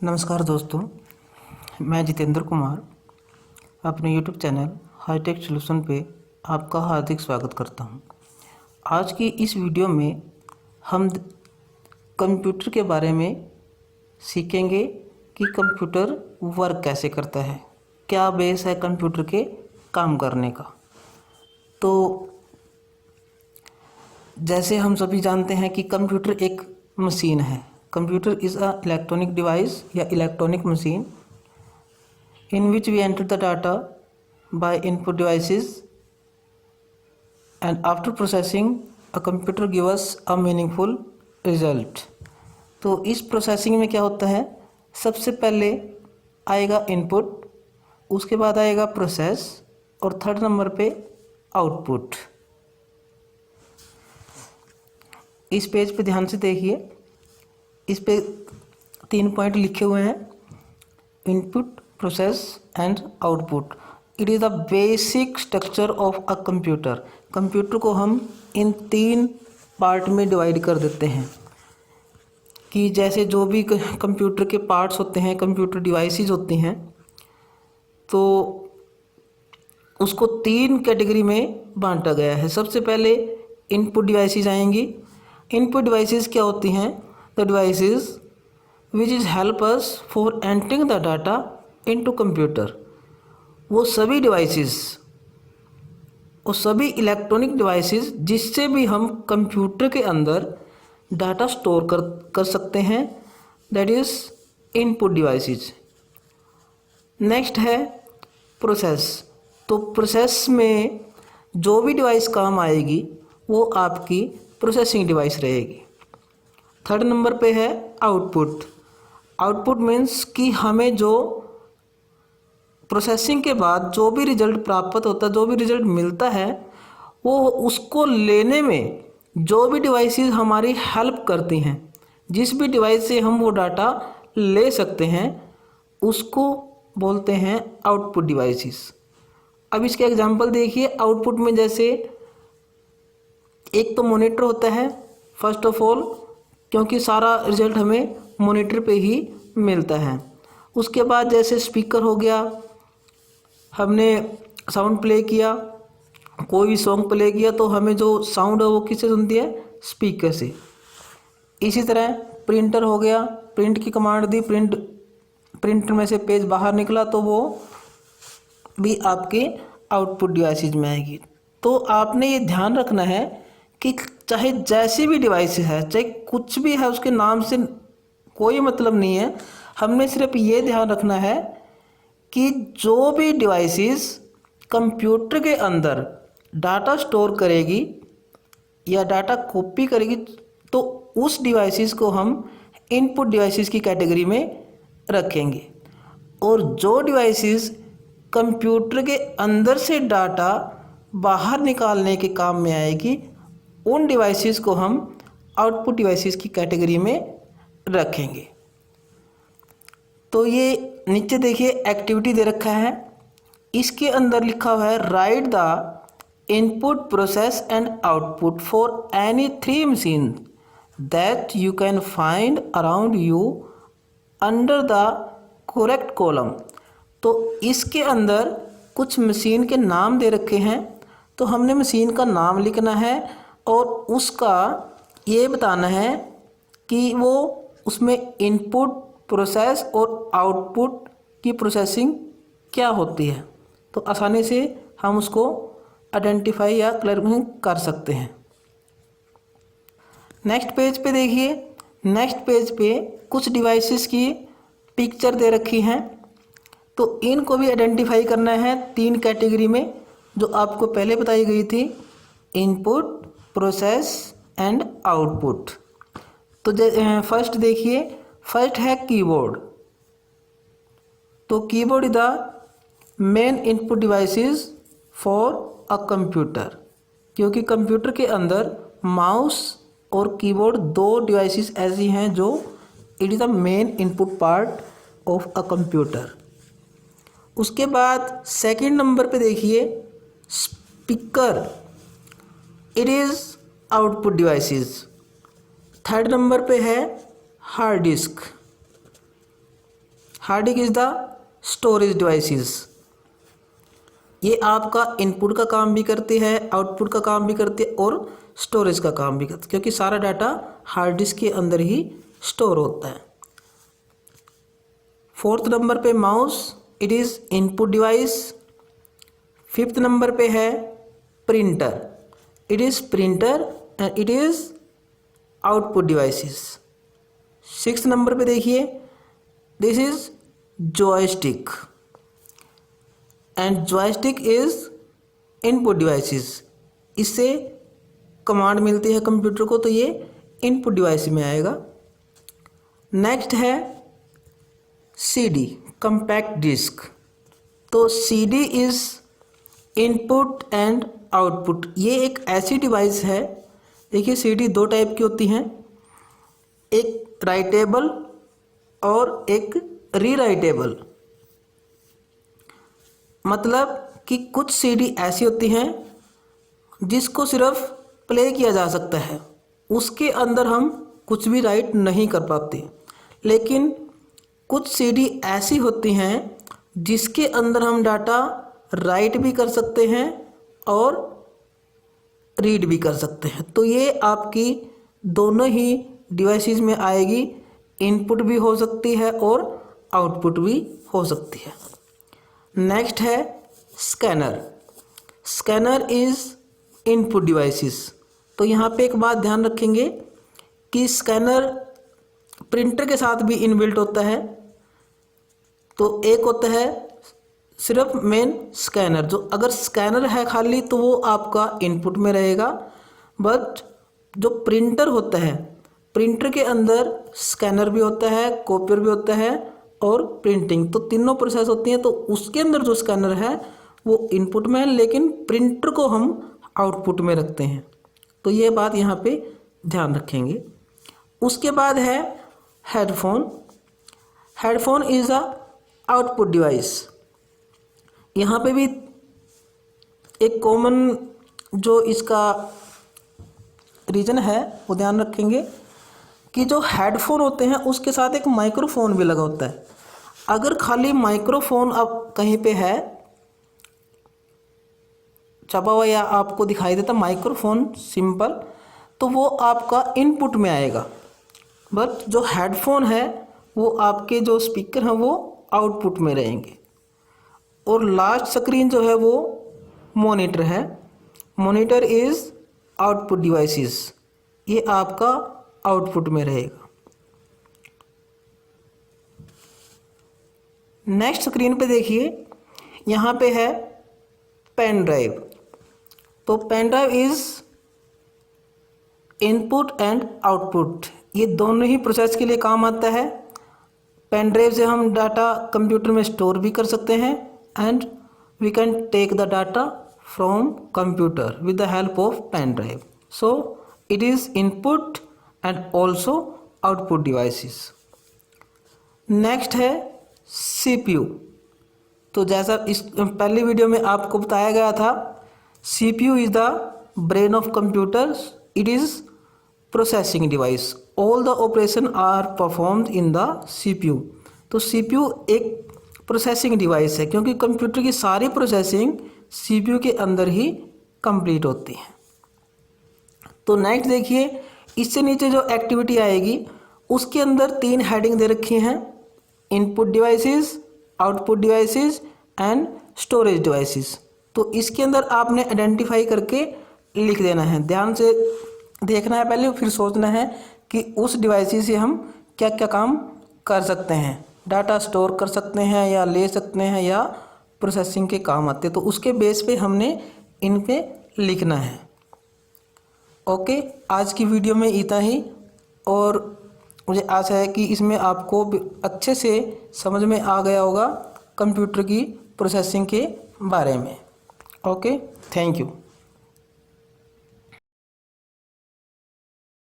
नमस्कार दोस्तों, मैं जितेंद्र कुमार अपने यूट्यूब चैनल हाईटेक सॉल्यूशन पे आपका हार्दिक स्वागत करता हूं। आज की इस वीडियो में हम कंप्यूटर के बारे में सीखेंगे कि कंप्यूटर वर्क कैसे करता है, क्या बेस है कंप्यूटर के काम करने का। तो जैसे हम सभी जानते हैं कि कंप्यूटर एक मशीन है। Computer is a electronic device या electronic machine in which we enter the data by input devices and after processing a computer give us a meaningful result। तो इस प्रोसेसिंग में क्या होता है, सबसे पहले आएगा इनपुट, उसके बाद आएगा प्रोसेस और थर्ड नंबर पे आउटपुट। इस पेज पे ध्यान से देखिए, इस पे 3 पॉइंट लिखे हुए हैं, input, process and output. It is the basic structure of a computer. Computer को हम इन 3 पार्ट में डिवाइड कर देते हैं कि जैसे जो भी कंप्यूटर के पार्ट्स होते हैं, कंप्यूटर डिवाइसेस होती हैं, तो उसको 3 कैटेगरी में बांटा गया है। सबसे पहले इनपुट डिवाइसेस आएंगी। इनपुट डिवाइसेस क्या होती हैं? The devices which is help us for entering the data into computer. वो सभी डिवाइसेस, वो सभी इलेक्ट्रॉनिक डिवाइसेस जिससे भी हम कंप्यूटर के अंदर डाटा स्टोर कर सकते हैं, that is input devices. Next है प्रोसेस। तो प्रोसेस में जो भी डिवाइस काम आएगी वो आपकी प्रोसेसिंग डिवाइस रहेगी। थर्ड नंबर पे है आउटपुट। आउटपुट मीन्स कि हमें जो प्रोसेसिंग के बाद जो भी रिजल्ट प्राप्त होता है, जो भी रिजल्ट मिलता है, वो उसको लेने में जो भी डिवाइसेस हमारी हेल्प करती हैं, जिस भी डिवाइस से हम वो डाटा ले सकते हैं, उसको बोलते हैं आउटपुट डिवाइसेस। अब इसके एग्जांपल देखिए। आउटपुट में जैसे एक तो मॉनिटर होता है फर्स्ट ऑफ ऑल, क्योंकि सारा रिजल्ट हमें मॉनिटर पे ही मिलता है। उसके बाद जैसे स्पीकर हो गया, हमने साउंड प्ले किया, कोई भी सॉन्ग प्ले किया तो हमें जो साउंड है वो किससे सुनती है? स्पीकर से। इसी तरह प्रिंटर हो गया, प्रिंट की कमांड दी, प्रिंटर में से पेज बाहर निकला तो वो भी आपके आउटपुट डिवाइसेज में आएगी। तो आपने ये ध्यान रखना है कि चाहे जैसी भी डिवाइस है, चाहे कुछ भी है, उसके नाम से कोई मतलब नहीं है। हमने सिर्फ ये ध्यान रखना है कि जो भी डिवाइसेस कंप्यूटर के अंदर डाटा स्टोर करेगी या डाटा कॉपी करेगी, तो उस डिवाइसेस को हम इनपुट डिवाइसेस की कैटेगरी में रखेंगे। और जो डिवाइसेस कंप्यूटर के अंदर से डाटा बाहर निकालने के काम में आएगी, उन डिवाइसेस को हम आउटपुट डिवाइसेस की कैटेगरी में रखेंगे। तो ये नीचे देखिए एक्टिविटी दे रखा है, इसके अंदर लिखा हुआ है right the input, process and output for any 3 machine that you can find around you under the correct column. तो इसके अंदर कुछ मशीन के नाम दे रखे हैं, तो हमने मशीन का नाम लिखना है और उसका ये बताना है कि वो उसमें इनपुट, प्रोसेस और आउटपुट की प्रोसेसिंग क्या होती है। तो आसानी से हम उसको आइडेंटिफाई या क्लियर कर सकते हैं। नेक्स्ट पेज पे देखिए। नेक्स्ट पेज पे कुछ डिवाइसेस की पिक्चर दे रखी हैं, तो इनको भी आइडेंटिफाई करना है 3 कैटेगरी में, जो आपको पहले बताई गई थी, इनपुट, प्रोसेस एंड आउटपुट। तो फर्स्ट देखिए, फर्स्ट है कीबोर्ड। तो keyboard is the main input devices for a computer, क्योंकि कंप्यूटर के अंदर माउस और कीबोर्ड 2 डिवाइसेस ऐसी हैं जो it is the main input part of a computer. उसके बाद सेकंड नंबर पे देखिए speaker, it is output devices. 3rd number पे है hard disk. Hard disk is the storage devices. ये आपका इनपुट का काम भी करती है, आउटपुट का काम भी करती है और स्टोरेज का काम भी करती है, क्योंकि सारा डाटा हार्ड डिस्क के अंदर ही स्टोर होता है। फोर्थ नंबर पे mouse, it is input device. Fifth number पे है printer, it is printer and it is output devices. Sixth number पे देखिए, this is joystick and joystick is input devices. इससे कमांड मिलती है कंप्यूटर को, तो ये इनपुट डिवाइस में आएगा। नेक्स्ट है सीडी, कंपैक्ट डिस्क। तो CD is input and output. ये एक ऐसी डिवाइस है, देखिए सीडी दो टाइप की होती हैं, एक राइटेबल और एक रीराइटेबल। मतलब कि कुछ सीडी ऐसी होती हैं जिसको सिर्फ प्ले किया जा सकता है, उसके अंदर हम कुछ भी राइट नहीं कर पाते। लेकिन कुछ सीडी ऐसी होती हैं जिसके अंदर हम डाटा राइट भी कर सकते हैं और रीड भी कर सकते हैं। तो ये आपकी दोनों ही डिवाइसेस में आएगी, इनपुट भी हो सकती है और आउटपुट भी हो सकती है। नेक्स्ट है scanner. Scanner is input devices. तो यहाँ पे एक बात ध्यान रखेंगे कि स्कैनर प्रिंटर के साथ भी इनबिल्ट होता है। तो एक होता है सिर्फ मेन स्कैनर, जो अगर स्कैनर है खाली तो वो आपका इनपुट में रहेगा, बट जो प्रिंटर होता है, प्रिंटर के अंदर स्कैनर भी होता है, कॉपियर भी होता है और प्रिंटिंग, तो तीनों प्रोसेस होती हैं। तो उसके अंदर जो स्कैनर है वो इनपुट में है, लेकिन प्रिंटर को हम आउटपुट में रखते हैं। तो ये बात यहाँ पे ध्यान रखेंगे। उसके बाद है headphone. Headphone is a output device. यहाँ पे भी एक कॉमन जो इसका रीज़न है वो ध्यान रखेंगे कि जो हेडफोन होते हैं उसके साथ एक माइक्रोफोन भी लगा होता है। अगर खाली माइक्रोफोन अब कहीं पे है छपा हुआ या आपको दिखाई देता माइक्रोफोन सिंपल, तो वो आपका इनपुट में आएगा, बट जो हेडफोन है वो आपके जो स्पीकर हैं वो आउटपुट में रहेंगे। और लास्ट स्क्रीन जो है वो मॉनिटर है। मॉनिटर इज़ आउटपुट डिवाइसेस, ये आपका आउटपुट में रहेगा। नेक्स्ट स्क्रीन पे देखिए, यहाँ पे है पेन ड्राइव। तो pen drive is input and output, ये दोनों ही प्रोसेस के लिए काम आता है। पेन ड्राइव से हम डाटा कंप्यूटर में स्टोर भी कर सकते हैं and we can take the data from computer with the help of pen drive. So it is input and also output devices. Next है CPU। तो जैसा इस पहली वीडियो में आपको बताया गया था, CPU is the brain of computers, it is processing device, all the operation are performed in the CPU। तो CPU एक प्रोसेसिंग डिवाइस है, क्योंकि कंप्यूटर की सारी प्रोसेसिंग CPU के अंदर ही कंप्लीट होती है। तो नेक्स्ट देखिए, इससे नीचे जो एक्टिविटी आएगी उसके अंदर 3 हेडिंग दे रखी हैं, input devices, output devices and storage devices. तो इसके अंदर आपने आइडेंटिफाई करके लिख देना है। ध्यान से देखना है पहले, फिर सोचना है कि उस डिवाइसेस से हम क्या क्या काम कर सकते हैं। डाटा स्टोर कर सकते हैं या ले सकते हैं या प्रोसेसिंग के काम आते हैं, तो उसके बेस पे हमने इन पे लिखना है। ओके, आज की वीडियो में इतना ही, और मुझे आशा है कि इसमें आपको अच्छे से समझ में आ गया होगा कंप्यूटर की प्रोसेसिंग के बारे में। Okay, thank you.